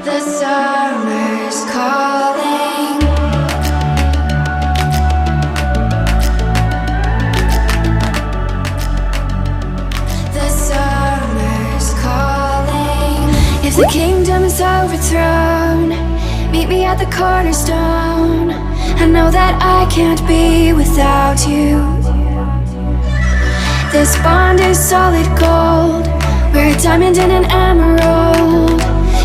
The summer's calling. The summer's calling. If the kingdom is overthrown, meet me at the cornerstone. I know that I can't be without you. This bond is solid gold. We're a diamond and an emerald.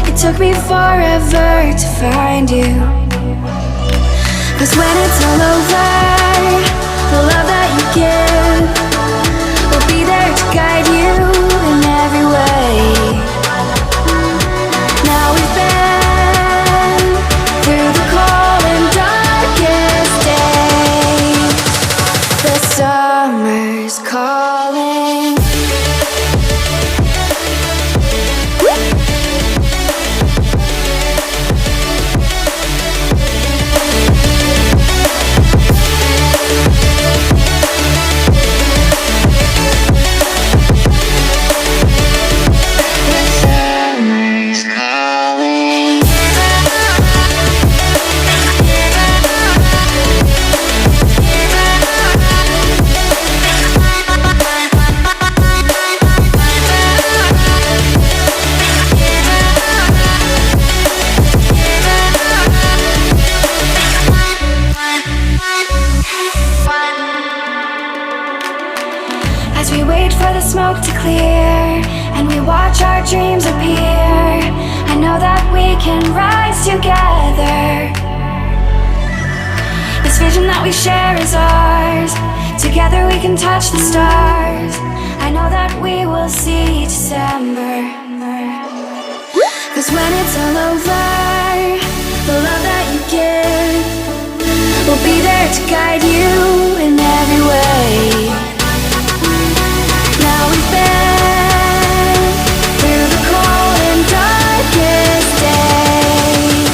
It took me forever to find you. 'Cause when it's all over, the love that you give will be there to guide you in every way. Now we've been through the cold and darkest days. The summer's calling. As we wait for the smoke to clear and we watch our dreams appear, I know that we can rise together. This vision that we share is ours. Together we can touch the stars. I know that we will see December. 'Cause when it's all over, the love that you give will be there to guide you in every way. Now we've been through the cold and darkest days.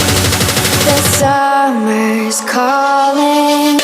The summer's calling.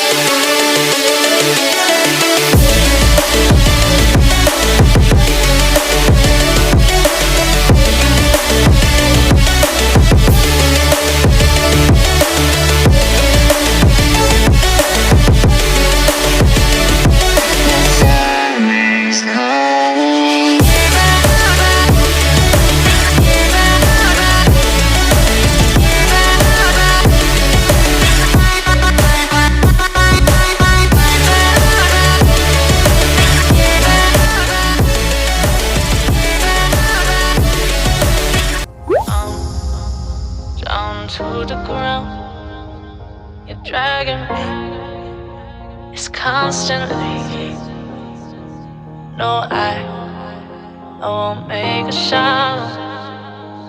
To the ground, you're dragging me. It's constantly. No, I won't make a sound.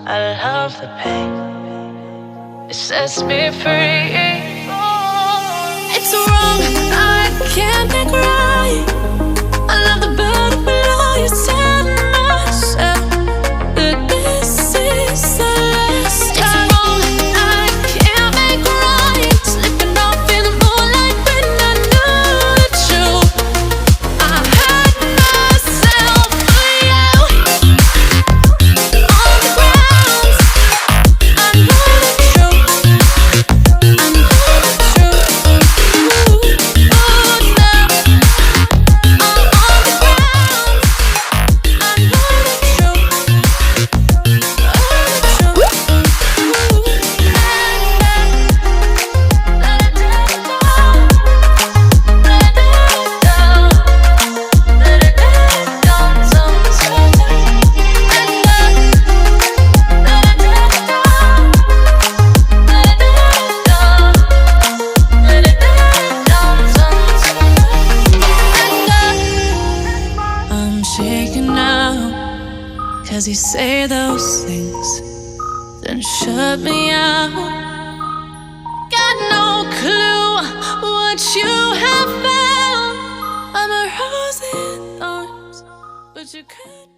I love the pain. It sets me free. It's wrong, I can't make right. I love the bird below you. Tell myself that this is the last time. Cause you say those things, then shut me out. Got no clue what you have found. I'm a rose in thorns, but you could